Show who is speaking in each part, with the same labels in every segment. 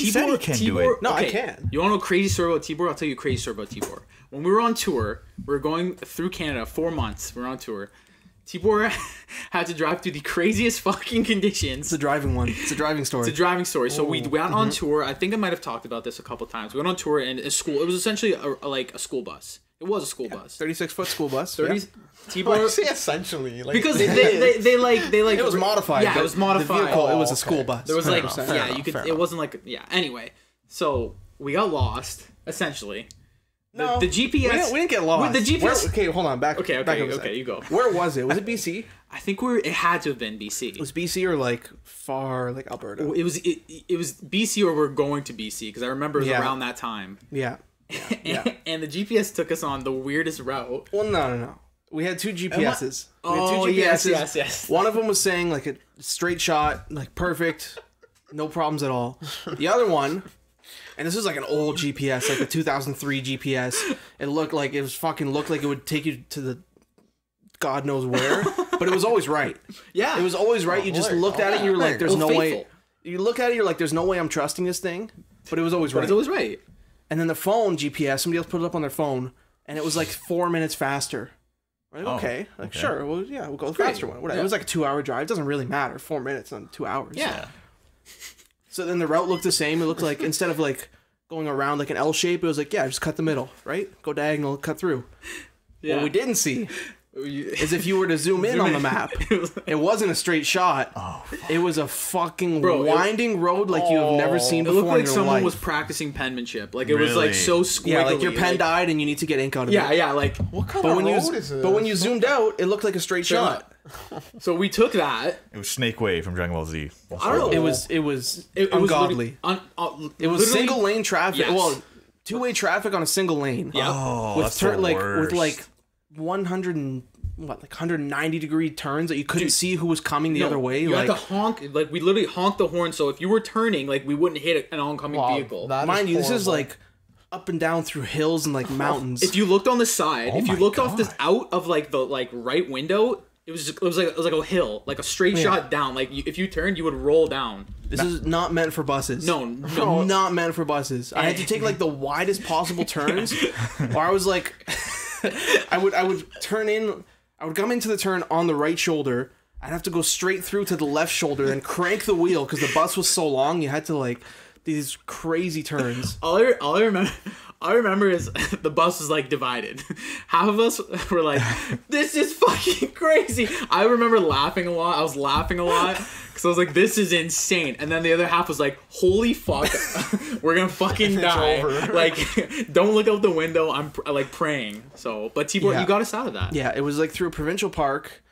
Speaker 1: He said he can do it.
Speaker 2: No, I can.
Speaker 3: You want to know a crazy story about Tibor? I'll tell you a crazy story about Tibor. When we were on tour, we were going through Canada 4 months. We were on tour. Tibor had to drive through the craziest fucking conditions.
Speaker 2: It's a driving one. It's a driving story.
Speaker 3: It's a driving story. So we went on tour. I think I might have talked about this a couple times. We went on tour and a school. It was essentially like a school bus. It was a school bus.
Speaker 2: 36-foot school bus.
Speaker 3: 30.
Speaker 2: Yeah.
Speaker 3: Tibor.
Speaker 4: I say essentially, like,
Speaker 3: Because they like
Speaker 2: it was modified.
Speaker 3: Yeah, it was modified.
Speaker 2: The vehicle, it was a
Speaker 4: okay.
Speaker 2: school bus.
Speaker 3: There was like
Speaker 2: Fair
Speaker 3: you could. It wasn't like Anyway, so we got lost essentially.
Speaker 2: No,
Speaker 3: the GPS.
Speaker 2: We didn't get lost.
Speaker 3: The GPS.
Speaker 2: Okay, hold on. Back.
Speaker 3: Okay,
Speaker 2: back up a sec.
Speaker 3: you go.
Speaker 2: Where was it? Was it BC?
Speaker 3: I think it had to have been BC.
Speaker 2: It was BC or like far, like Alberta.
Speaker 3: It was BC or we're going to BC because I remember it was around that time.
Speaker 2: Yeah.
Speaker 3: And the GPS took us on the weirdest route.
Speaker 2: Well, no. We had two GPSs.
Speaker 3: Oh, yes.
Speaker 2: One of them was saying like a straight shot, like perfect, no problems at all. The other one, and this was like an old GPS, like a 2003 GPS. It looked like it would take you to the God knows where, but it was always right.
Speaker 3: Yeah,
Speaker 2: it was always right. You just looked at it, and you were like, "There's no way." You look at it, you're like, "There's no way I'm trusting this thing," but it was always right.
Speaker 3: It was always right.
Speaker 2: And then the phone GPS, somebody else put it up on their phone, and it was like 4 minutes faster. Right? Okay. Sure. Well, yeah, we'll go with the faster one. Whatever. Yeah. It was like a 2-hour drive. It doesn't really matter. 4 minutes on 2 hours.
Speaker 3: Yeah.
Speaker 2: So then the route looked the same. It looked like instead of like going around like an L shape, it was like, just cut the middle, right? Go diagonal, cut through. Yeah. What we didn't see is if you were to zoom in on the map, it wasn't a straight shot. Oh, it was a fucking winding road like you have never seen before.
Speaker 3: It looked like
Speaker 2: in your
Speaker 3: someone
Speaker 2: life.
Speaker 3: was practicing penmanship. Like it was like so squiggly.
Speaker 2: Yeah, like your pen died and you need to get ink out of it.
Speaker 3: Yeah, like
Speaker 4: what kind of road is this?
Speaker 2: But when you zoomed out, it looked like a straight shot.
Speaker 3: So we took that.
Speaker 1: It was Snake Way from Dragon Ball Z.
Speaker 2: I don't know. It was ungodly. It was single lane traffic. Yes. Well, two-way traffic on a single lane.
Speaker 3: Yeah.
Speaker 1: Oh, that's the worst.
Speaker 2: With like 190 degree turns that you couldn't see who was coming the other way.
Speaker 3: You had to honk. Like we literally honked the horn, so if you were turning, like we wouldn't hit an oncoming vehicle.
Speaker 2: Mind you, this is like up and down through hills and like mountains.
Speaker 3: If you looked on the side, if you looked off this out of like the right window, it was like a hill, like a straight shot down. Like if you turned, you would roll down.
Speaker 2: This is not meant for buses.
Speaker 3: No,
Speaker 2: not meant for buses. I had to take like the widest possible turns, or I was like, I would turn in. I would come into the turn on the right shoulder. I'd have to go straight through to the left shoulder and crank the wheel because the bus was so long. You had to like these crazy turns.
Speaker 3: All I remember is the bus was like divided. Half of us were like, "This is fucking crazy." I remember laughing a lot. I was laughing a lot because I was like, "This is insane." And then the other half was like, "Holy fuck, we're gonna fucking die!" Like, don't look out the window. I'm like praying. So, but Tibor, you got us out of that.
Speaker 2: Yeah, it was like through a provincial park.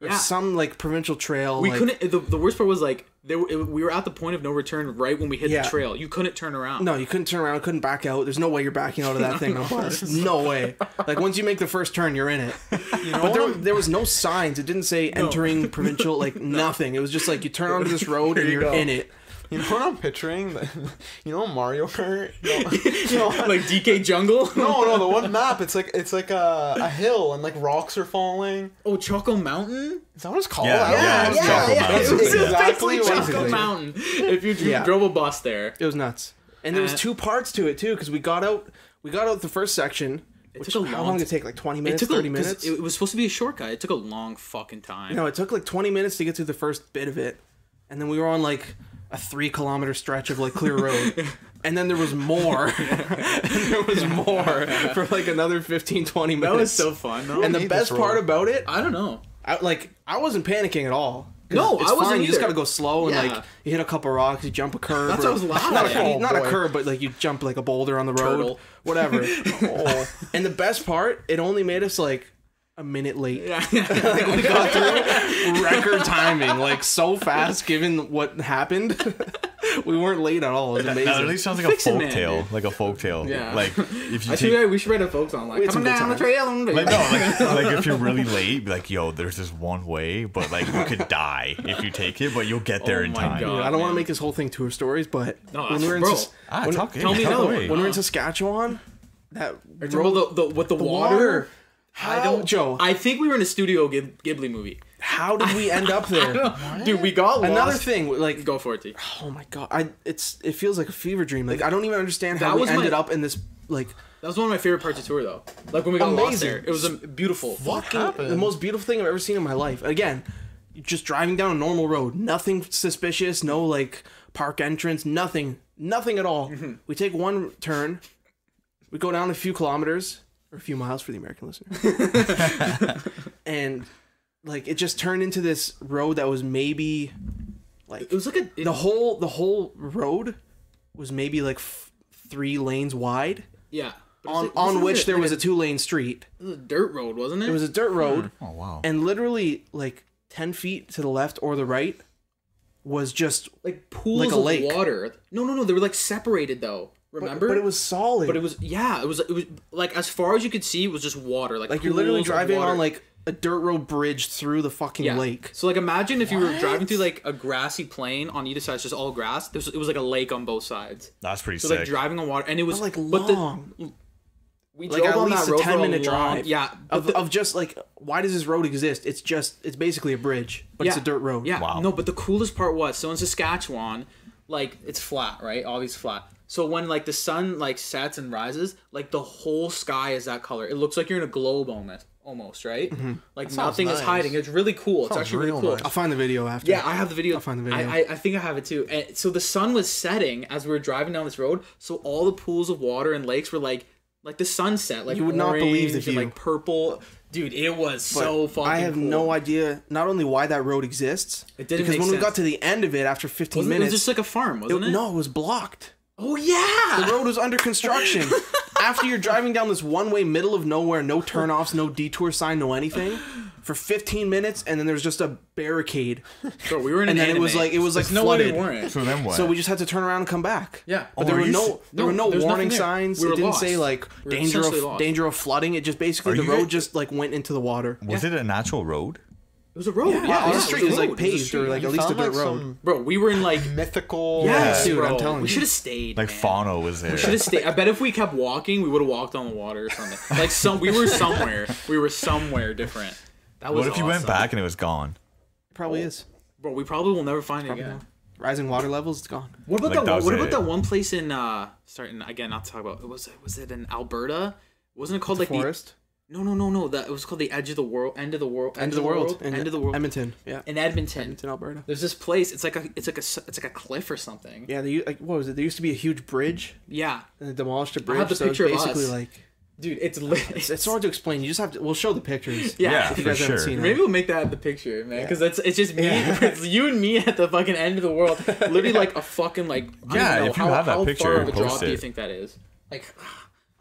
Speaker 2: Or some like provincial trail.
Speaker 3: We couldn't. The worst part was like we were at the point of no return right when we hit the trail. You couldn't turn around.
Speaker 2: No, you couldn't turn around. Couldn't back out. There's no way you're backing out of that thing on bus. No way. Like once you make the first turn, you're in it. You know, but there was no signs. It didn't say entering provincial. Like nothing. It was just like you turn onto this road and you're in it.
Speaker 4: You know what I'm picturing? You know Mario Kart?
Speaker 3: You know, like DK Jungle?
Speaker 4: No, the one map. It's like a hill and like rocks are falling.
Speaker 3: Oh, Choco Mountain?
Speaker 4: Is that what it's called?
Speaker 3: Yeah.
Speaker 4: That's exactly
Speaker 3: Choco Mountain. If you drove a bus there.
Speaker 2: It was nuts. And there was two parts to it too, because we got out the first section. How long did it take? Like 20 minutes, 30 minutes?
Speaker 3: It was supposed to be a shortcut. It took a long fucking time.
Speaker 2: No, it took like 20 minutes to get through the first bit of it. And then we were on like a 3-kilometer stretch of like clear road. And then there was more. For like another 15, 20 minutes.
Speaker 3: That was so fun. No,
Speaker 2: and the best part about it,
Speaker 3: I don't know.
Speaker 2: I wasn't panicking at all.
Speaker 3: No,
Speaker 2: it's
Speaker 3: I wasn't
Speaker 2: fine.
Speaker 3: either.
Speaker 2: You just gotta go slow and like you hit a couple rocks, you jump a curb.
Speaker 3: That's what I was laughing.
Speaker 2: Not a curb, but like you jump like a boulder on the road.
Speaker 3: Turtle.
Speaker 2: Whatever. And the best part, it only made us like a minute late.
Speaker 3: Yeah.
Speaker 2: Like, we got through record timing, like so fast given what happened. We weren't late at all. It was amazing.
Speaker 1: That really sounds like a folktale. Like a folktale. Yeah. Like if you
Speaker 3: we should write a folk song like coming down the trail.
Speaker 1: Like if you're really late, be like, yo, there's this one way, but like you could die if you take it, but you'll get there in time.
Speaker 2: God, I don't want to make this whole thing tour stories, but when we're in
Speaker 3: tell me another way.
Speaker 2: When we're in Saskatchewan, that
Speaker 3: road with the water.
Speaker 2: Joe?
Speaker 3: I think we were in a Studio Ghibli movie.
Speaker 2: how did we end up there?
Speaker 3: Dude, we got lost.
Speaker 2: Another thing, like,
Speaker 3: Go for it, T.
Speaker 2: oh my god, it feels like a fever dream. Like, I don't even understand how
Speaker 3: That
Speaker 2: we
Speaker 3: was
Speaker 2: ended
Speaker 3: my-
Speaker 2: up in this, like,
Speaker 3: That was one of my favorite parts of tour, though. Like when we got lost
Speaker 2: Amazing.
Speaker 3: there, it was beautiful.
Speaker 2: the most beautiful thing I've ever seen in my life. Again, just driving down a normal road, nothing suspicious, no like park entrance, nothing at all.
Speaker 3: Mm-hmm.
Speaker 2: We take one turn, we go down a few kilometers or a few miles for the American listener, and like it just turned into this road that was maybe like
Speaker 3: It was like
Speaker 2: the whole road was maybe like 3 lanes wide.
Speaker 3: yeah.
Speaker 2: On which there was a 2-lane street.
Speaker 3: It was a dirt road, wasn't it?
Speaker 2: It was a dirt road.
Speaker 1: Oh wow.
Speaker 2: And literally, like 10 feet to the left or the right was just
Speaker 3: like pools
Speaker 2: like a
Speaker 3: of
Speaker 2: lake.
Speaker 3: water. No, they were like separated though. Remember?
Speaker 2: But it was solid.
Speaker 3: But it was it was like as far as you could see, it was just water. Like
Speaker 2: you're literally
Speaker 3: pools of
Speaker 2: driving
Speaker 3: water.
Speaker 2: on like a dirt road bridge through the fucking lake.
Speaker 3: So like imagine if you were driving through like a grassy plain on either side, it's just all grass. It was like a lake on both sides.
Speaker 1: That's pretty
Speaker 3: So
Speaker 1: sick.
Speaker 3: like driving on water, and it was
Speaker 2: But like
Speaker 3: but the-
Speaker 2: long.
Speaker 3: we
Speaker 2: Like
Speaker 3: drove
Speaker 2: at
Speaker 3: on
Speaker 2: least
Speaker 3: that
Speaker 2: a
Speaker 3: road for
Speaker 2: 10-minute
Speaker 3: long-
Speaker 2: drive.
Speaker 3: Yeah,
Speaker 2: Of just like, why does this road exist? It's basically a bridge, but it's a dirt road.
Speaker 3: Yeah,
Speaker 1: Wow.
Speaker 3: no, but the coolest part was, so in Saskatchewan, like, it's flat, right? Obviously flat. So when, like, the sun, like, sets and rises, like, the whole sky is that color. It looks like you're in a globe almost, right? Like, nothing is
Speaker 4: nice.
Speaker 3: hiding. It's really cool. It's
Speaker 4: Sounds
Speaker 3: actually really
Speaker 4: real
Speaker 3: cool.
Speaker 4: nice.
Speaker 2: I'll find the video after.
Speaker 3: Yeah, I have the video.
Speaker 2: I'll find the video.
Speaker 3: I think I have it too. And so the sun was setting as we were driving down this road. So all the pools of water and lakes were like the sunset. Like
Speaker 2: You would not believe the
Speaker 3: orange and,
Speaker 2: view.
Speaker 3: like purple. Dude, it was so fucking
Speaker 2: I have
Speaker 3: cool.
Speaker 2: no idea not only why that road exists,
Speaker 3: It didn't
Speaker 2: because
Speaker 3: make
Speaker 2: when we
Speaker 3: sense.
Speaker 2: got to the end of it after 15
Speaker 3: Wasn't it? It
Speaker 2: minutes,
Speaker 3: was just like a farm, wasn't it?
Speaker 2: no, it was blocked.
Speaker 3: Oh yeah.
Speaker 2: The road was under construction. After you're driving down this one-way middle of nowhere, no turnoffs, no detour sign, no anything, for 15 minutes, and then there was just a barricade.
Speaker 3: Bro, we were in
Speaker 2: And
Speaker 3: an
Speaker 2: then it was
Speaker 3: anime.
Speaker 2: like
Speaker 3: There's no way we
Speaker 2: flooded.
Speaker 3: weren't.
Speaker 1: So then what?
Speaker 2: So we just had to turn around and come back.
Speaker 3: Yeah.
Speaker 2: But there
Speaker 1: are
Speaker 2: were
Speaker 1: you
Speaker 2: no
Speaker 3: there's
Speaker 2: warning
Speaker 3: nothing there.
Speaker 2: signs.
Speaker 3: We were
Speaker 2: It didn't
Speaker 3: lost.
Speaker 2: say like
Speaker 3: We were essentially lost.
Speaker 2: danger of flooding. It just basically
Speaker 1: Are
Speaker 2: the
Speaker 1: you
Speaker 2: road
Speaker 1: guys-
Speaker 2: just like went into the water.
Speaker 1: was it a natural road?
Speaker 3: It was a road. Yeah,
Speaker 2: the
Speaker 3: it
Speaker 2: street
Speaker 3: was
Speaker 2: is
Speaker 3: a
Speaker 2: like
Speaker 3: road. It was a
Speaker 2: paved
Speaker 3: street.
Speaker 2: or like at least a
Speaker 4: Found,
Speaker 2: dirt
Speaker 4: like,
Speaker 2: road.
Speaker 4: some
Speaker 3: Bro, we were in like
Speaker 4: mythical.
Speaker 3: yes,
Speaker 2: dude,
Speaker 3: bro.
Speaker 2: I'm telling
Speaker 3: we
Speaker 2: you.
Speaker 3: should have stayed.
Speaker 1: Like
Speaker 3: man.
Speaker 1: fauna was there.
Speaker 3: We should have stayed. I bet if we kept walking, we would have walked on the water or something. Like we were somewhere. We were somewhere different. That was
Speaker 1: What if you went
Speaker 3: awesome.
Speaker 1: back and it was gone?
Speaker 2: Probably is.
Speaker 3: Bro, we probably will never find it again.
Speaker 2: Rising water levels, it's gone.
Speaker 3: What about
Speaker 1: Like,
Speaker 3: that?
Speaker 1: that was
Speaker 3: What about
Speaker 1: it.
Speaker 3: that one place in? Starting again, not to talk about. Was it in Alberta? Wasn't it called like
Speaker 2: Forest.
Speaker 3: No. That it was called the Edge of the World. End of the world.
Speaker 2: End of the world.
Speaker 3: End of the world.
Speaker 2: Edmonton. Yeah.
Speaker 3: In Edmonton.
Speaker 2: Edmonton, Alberta.
Speaker 3: There's this place. It's like a cliff or something.
Speaker 2: Yeah, like what was it? There used to be a huge bridge,
Speaker 3: Yeah,
Speaker 2: and they demolished the bridge.
Speaker 3: have the
Speaker 2: so it's
Speaker 3: picture of
Speaker 2: basically
Speaker 3: us.
Speaker 2: like
Speaker 3: dude, it's lit.
Speaker 2: it's hard to explain. You just have to. We'll show the pictures.
Speaker 3: Yeah,
Speaker 2: if you
Speaker 1: for
Speaker 2: guys haven't
Speaker 1: sure.
Speaker 2: seen it.
Speaker 3: Maybe we'll make that the picture, man, because it's just me. It's you and me at the fucking end of the world. Literally, like a fucking like. I
Speaker 1: Yeah,
Speaker 3: don't know,
Speaker 1: if you have that
Speaker 3: how
Speaker 1: picture,
Speaker 3: far of a drop
Speaker 1: post
Speaker 3: do you
Speaker 1: it.
Speaker 3: think that is? Like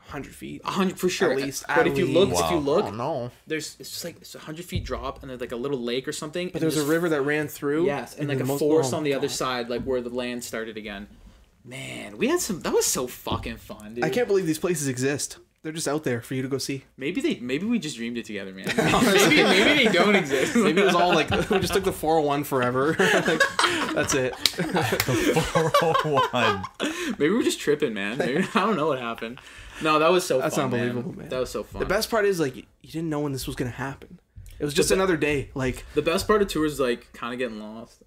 Speaker 2: 100 feet.
Speaker 3: 100 for sure.
Speaker 2: At least,
Speaker 3: but if you look,
Speaker 1: least.
Speaker 3: if you
Speaker 1: Wow.
Speaker 3: look,
Speaker 4: Oh no.
Speaker 3: it's just like it's 100 feet drop, and there's like a little lake or something.
Speaker 2: But there's a river that ran through.
Speaker 3: Yes, and like
Speaker 2: the
Speaker 3: a
Speaker 2: most-
Speaker 3: forest
Speaker 2: oh
Speaker 3: on the
Speaker 2: my
Speaker 3: other
Speaker 2: God.
Speaker 3: side, like where the land started again. Man, we had some. That was so fucking fun, dude.
Speaker 2: I can't believe these places exist. They're just out there for you to go see.
Speaker 3: Maybe we just dreamed it together, man. maybe they don't exist.
Speaker 2: Maybe it was all like we just took the 401 forever. Like, that's it.
Speaker 1: 401.
Speaker 3: Maybe we're just tripping, man. Maybe, I don't know what happened. No, that was so
Speaker 2: That's
Speaker 3: fun.
Speaker 2: unbelievable, man.
Speaker 3: That was so fun.
Speaker 2: The best part is like you didn't know when this was gonna happen. It was just another day. Like
Speaker 3: The best part of tours is like kind of getting lost.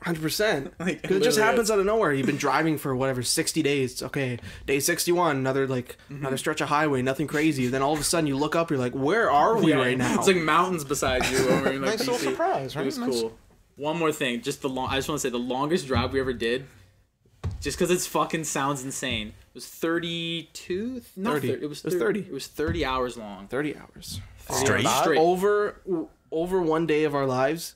Speaker 2: 100%.
Speaker 3: Like,
Speaker 2: Because it just
Speaker 3: literally
Speaker 2: happens out of nowhere. You've been driving for whatever 60 days. Okay, day 61, another another stretch of highway, nothing crazy. Then all of a sudden you look up, you're like, where are we
Speaker 3: Yeah,
Speaker 2: right now?
Speaker 3: It's like mountains beside you. Over in, like,
Speaker 4: Nice little
Speaker 3: BC.
Speaker 4: surprise, right?
Speaker 3: It was
Speaker 4: Nice.
Speaker 3: cool. One more thing, just I just want to say the longest drive we ever did, just because it fucking sounds insane, was 32. Not
Speaker 2: 30.
Speaker 3: 30. It was
Speaker 2: 30.
Speaker 3: It was 30 hours long.
Speaker 2: 30 hours.
Speaker 1: Straight?
Speaker 3: Straight.
Speaker 2: Over one day of our lives,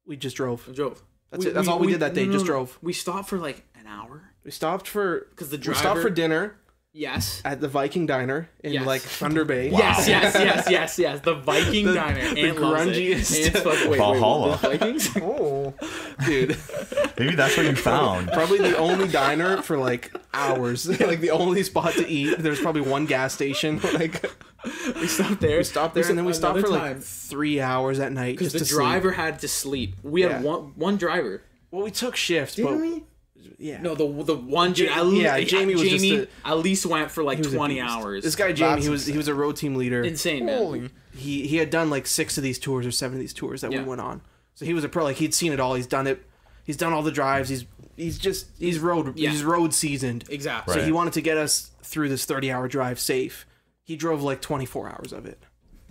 Speaker 2: we just drove.
Speaker 3: We drove.
Speaker 2: That's it. That's all we did that day, just drove.
Speaker 3: We stopped for like an hour.
Speaker 2: We stopped for
Speaker 3: 'Cause the
Speaker 2: we stopped
Speaker 3: driver-
Speaker 2: for dinner
Speaker 3: Yes.
Speaker 2: at the Viking Diner in
Speaker 3: Yes.
Speaker 2: like Thunder Bay.
Speaker 3: Yes. The Viking Diner. Aunt loves it.
Speaker 2: grungiest-
Speaker 3: Aunt's fucking- wait,
Speaker 1: Valhalla.
Speaker 3: the Vikings?
Speaker 4: Oh.
Speaker 2: Dude.
Speaker 1: Maybe that's what you found.
Speaker 2: Probably the only diner for like hours. Like the only spot to eat. There's probably one gas station. Like
Speaker 3: We stopped there.
Speaker 2: we stopped there and then we stopped for
Speaker 3: another
Speaker 2: like
Speaker 3: time.
Speaker 2: 3 hours at night
Speaker 3: Because
Speaker 2: just
Speaker 3: the
Speaker 2: to
Speaker 3: driver
Speaker 2: sleep.
Speaker 3: had to sleep. We had
Speaker 2: Yeah.
Speaker 3: one driver.
Speaker 2: Well, we took shifts, but yeah.
Speaker 3: No, the one.
Speaker 2: Jamie was just
Speaker 3: at least went for like
Speaker 2: He was a
Speaker 3: 20
Speaker 2: beast.
Speaker 3: hours.
Speaker 2: This guy Jamie,
Speaker 4: That's
Speaker 2: he was a road team leader.
Speaker 3: insane, man.
Speaker 4: Holy.
Speaker 2: He had done like 6 of these tours or 7 of these tours that
Speaker 3: Yeah.
Speaker 2: we went on. So he was a pro. Like he'd seen it all. He's done it. He's done all the drives. He's road seasoned.
Speaker 3: Exactly.
Speaker 2: So
Speaker 1: Right.
Speaker 2: he wanted to get us through this 30-hour drive safe. He drove like 24 hours of it.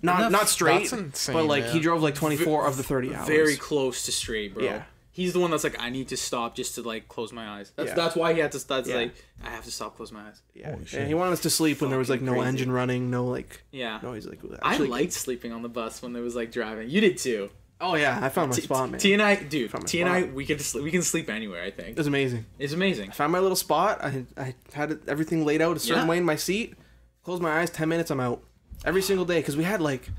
Speaker 2: Not straight,
Speaker 4: that's insane,
Speaker 2: but like
Speaker 4: man.
Speaker 2: he drove like 24 of the 30 hours.
Speaker 3: Very close to straight, bro.
Speaker 2: Yeah.
Speaker 3: He's the one that's like, I need to stop just to like close my eyes.
Speaker 2: Yeah.
Speaker 3: That's why he had to. That's
Speaker 2: Yeah.
Speaker 3: like, I have to stop, close my eyes.
Speaker 2: Yeah.
Speaker 1: Holy shit.
Speaker 2: And he wanted us to sleep when there was like no
Speaker 3: Fucking crazy.
Speaker 2: engine running, no like
Speaker 3: Yeah.
Speaker 2: noise. Like
Speaker 3: I
Speaker 2: actually-
Speaker 3: liked sleeping on the bus when there was like driving. You did too.
Speaker 2: Oh yeah, I found my spot, man.
Speaker 3: T and I, dude.
Speaker 2: Found my
Speaker 3: T and I,
Speaker 2: spot.
Speaker 3: we can sleep anywhere. I think
Speaker 2: It was amazing.
Speaker 3: it's amazing.
Speaker 2: I found my little spot. I had everything laid out a certain
Speaker 3: Yeah.
Speaker 2: way in my seat. Close my eyes. 10 minutes. I'm out. Every single day because we had like.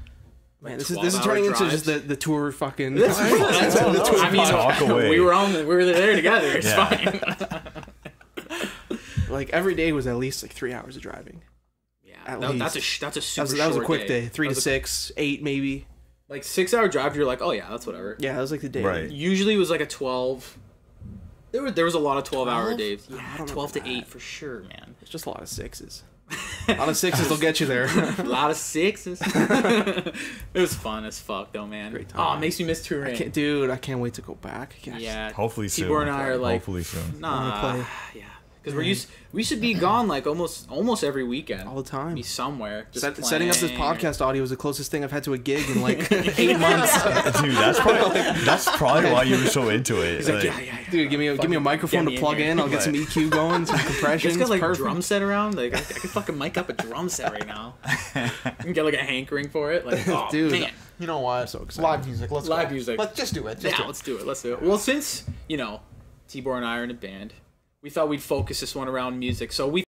Speaker 2: Man, this is
Speaker 3: 12-hour
Speaker 2: turning into
Speaker 3: drives.
Speaker 2: just the tour fucking.
Speaker 3: I mean,
Speaker 1: Talk away.
Speaker 3: we were there together. It's
Speaker 1: Yeah.
Speaker 3: fine.
Speaker 2: Like every day was at least like 3 hours of driving.
Speaker 3: Yeah,
Speaker 2: At
Speaker 3: that's a
Speaker 2: least.
Speaker 3: super.
Speaker 2: That was a
Speaker 3: short
Speaker 2: quick day. 3
Speaker 3: That
Speaker 2: to
Speaker 3: was
Speaker 2: 6, 8 maybe.
Speaker 3: like 6 hour drive. You're like, oh yeah, that's whatever.
Speaker 2: Yeah, that was like the day.
Speaker 1: Right.
Speaker 3: Usually it was like a 12. There was a lot of 12-hour
Speaker 2: 12?
Speaker 3: days.
Speaker 2: I
Speaker 3: Yeah,
Speaker 2: don't
Speaker 3: 12 to
Speaker 2: remember
Speaker 3: 8 for sure, man.
Speaker 2: It's just a lot of sixes. A lot of sixes will get you there.
Speaker 3: A lot of sixes. It was fun as fuck though, man.
Speaker 2: Great time,
Speaker 3: Oh, it
Speaker 2: man.
Speaker 3: makes me miss touring.
Speaker 2: Dude, I can't wait to go back. Gosh.
Speaker 3: Yeah.
Speaker 1: Hopefully soon.
Speaker 3: Tibor and I are like,
Speaker 1: Hopefully soon.
Speaker 3: nah,
Speaker 2: play.
Speaker 3: yeah. Because we should be gone like almost every weekend.
Speaker 2: All the time.
Speaker 3: Be somewhere. Just
Speaker 2: Setting up this
Speaker 3: playing or-
Speaker 2: podcast audio was the closest thing I've had to a gig in like 8 months.
Speaker 1: Dude, that's probably why you were so into it.
Speaker 3: He's like,
Speaker 1: Like,
Speaker 3: yeah.
Speaker 2: Dude, give me a microphone
Speaker 3: get
Speaker 2: to
Speaker 3: me
Speaker 2: plug
Speaker 3: in here.
Speaker 2: in. I'll get some EQ going, some
Speaker 3: You
Speaker 2: compression.
Speaker 3: guys got like a
Speaker 2: Perfect.
Speaker 3: drum set around? Like I could fucking mic up a drum set right now. You can get like a hankering for it. Like, oh
Speaker 2: Dude.
Speaker 3: man.
Speaker 4: You know what?
Speaker 2: So excited.
Speaker 4: Live music. Let's
Speaker 3: Live
Speaker 4: go.
Speaker 3: music.
Speaker 4: Let's just do it. Just
Speaker 3: Yeah,
Speaker 4: do it.
Speaker 3: let's do it. Let's do it. Well, since, Tibor and I are in a band, we thought we'd focus this one around music. So we